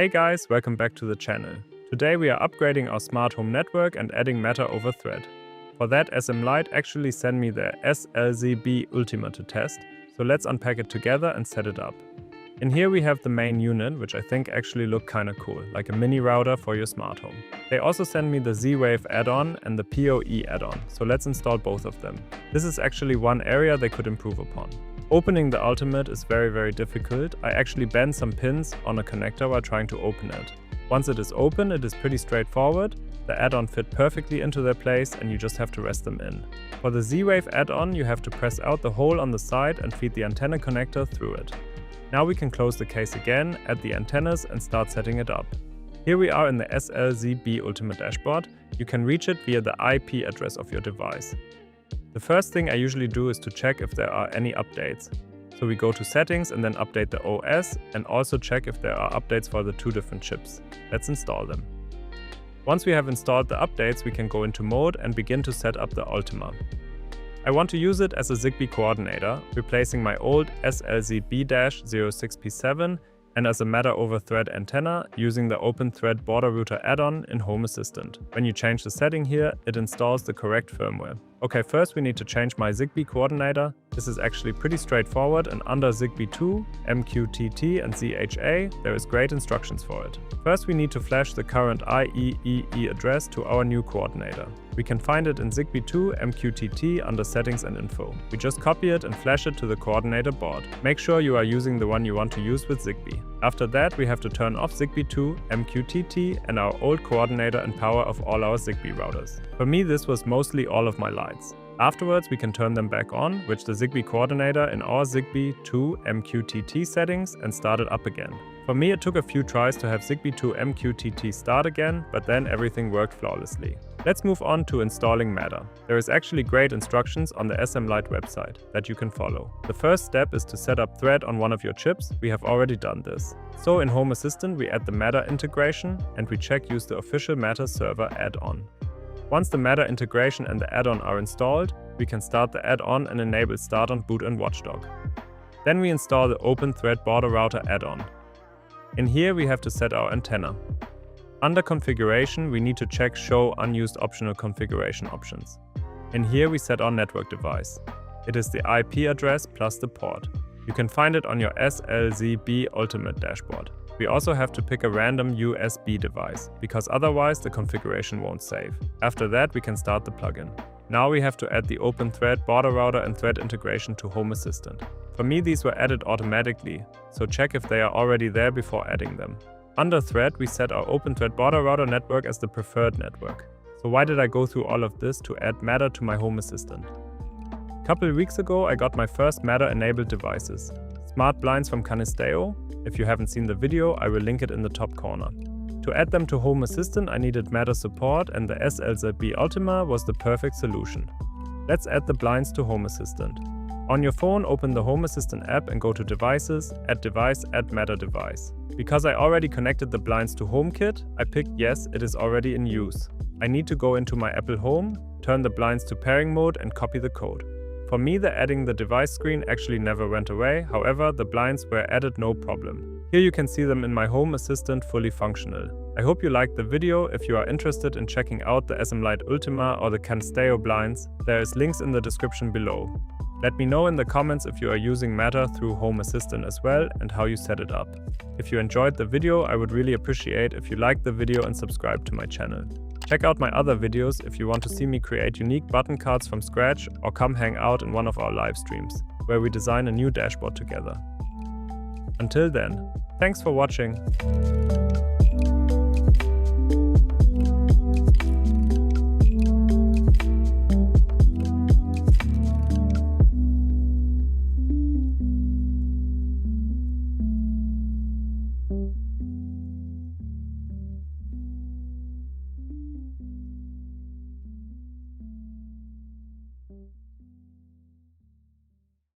Hey guys, welcome back to the channel. Today we are upgrading our smart home network and adding Matter over Thread. For that, SM Lite actually sent me their SLZB Ultima to test, so let's unpack it together and set it up. In here we have the main unit, which I think actually look kinda cool, like a mini router for your smart home. They also sent me the Z-Wave add-on and the PoE add-on, so let's install both of them. This is actually one area they could improve upon. Opening the Ultimate is very difficult. I actually bent some pins on a connector while trying to open it. Once it is open, it is pretty straightforward. The add-on fit perfectly into their place and you just have to rest them in. For the Z-Wave add-on, you have to press out the hole on the side and feed the antenna connector through it. Now we can close the case again, add the antennas and start setting it up. Here we are in the SLZB Ultima dashboard. You can reach it via the IP address of your device. The first thing I usually do is to check if there are any updates. So we go to settings and then update the OS and also check if there are updates for the two different chips. Let's install them. Once we have installed the updates, we can go into mode and begin to set up the Ultima. I want to use it as a ZigBee coordinator, replacing my old SLZB-06P7 and as a Matter over Thread antenna using the Open Thread Border Router add-on in Home Assistant. When you change the setting here, it installs the correct firmware. Okay, first we need to change my ZigBee coordinator. This is actually pretty straightforward, and under ZigBee 2, MQTT and ZHA, there is great instructions for it. First we need to flash the current IEEE address to our new coordinator. We can find it in ZigBee 2 MQTT under Settings and Info. We just copy it and flash it to the coordinator board. Make sure you are using the one you want to use with ZigBee. After that, we have to turn off ZigBee 2, MQTT and our old coordinator and power off all our ZigBee routers. For me, this was mostly all of my lights. Afterwards, we can turn them back on, switch the ZigBee coordinator in our ZigBee 2 MQTT settings and start it up again. For me, it took a few tries to have ZigBee 2 MQTT start again, but then everything worked flawlessly. Let's move on to installing Matter. There is actually great instructions on the SM Lite website that you can follow. The first step is to set up Thread on one of your chips. We have already done this. So in Home Assistant, we add the Matter integration and we use the official Matter server add-on. Once the Matter integration and the add-on are installed, we can start the add-on and enable Start on Boot and Watchdog. Then we install the Open Thread Border Router add-on. In here we have to set our antenna. Under Configuration, we need to check Show Unused Optional Configuration Options. In here we set our network device. It is the IP address plus the port. You can find it on your SLZB Ultimate dashboard. We also have to pick a random USB device, because otherwise the configuration won't save. After that, we can start the plugin. Now we have to add the Open Thread Border Router and Thread integration to Home Assistant. For me, these were added automatically, so check if they are already there before adding them. Under Thread, we set our Open Thread Border Router network as the preferred network. So why did I go through all of this to add Matter to my Home Assistant? A couple weeks ago, I got my first Matter-enabled devices. Smart blinds from Canisteo. If you haven't seen the video, I will link it in the top corner. To add them to Home Assistant, I needed Matter support and the SLZB Ultima was the perfect solution. Let's add the blinds to Home Assistant. On your phone, open the Home Assistant app and go to Devices, Add Device, Add Matter Device. Because I already connected the blinds to HomeKit, I picked Yes, it is already in use. I need to go into my Apple Home, turn the blinds to pairing mode and copy the code. For me, the adding the device screen actually never went away, however, the blinds were added no problem. Here you can see them in my Home Assistant fully functional. I hope you liked the video. If you are interested in checking out the SM Lite Ultima or the Canisteo blinds, there is links in the description below. Let me know in the comments if you are using Matter through Home Assistant as well and how you set it up. If you enjoyed the video, I would really appreciate if you liked the video and subscribe to my channel. Check out my other videos if you want to see me create unique button cards from scratch or come hang out in one of our live streams, where we design a new dashboard together. Until then, thanks for watching.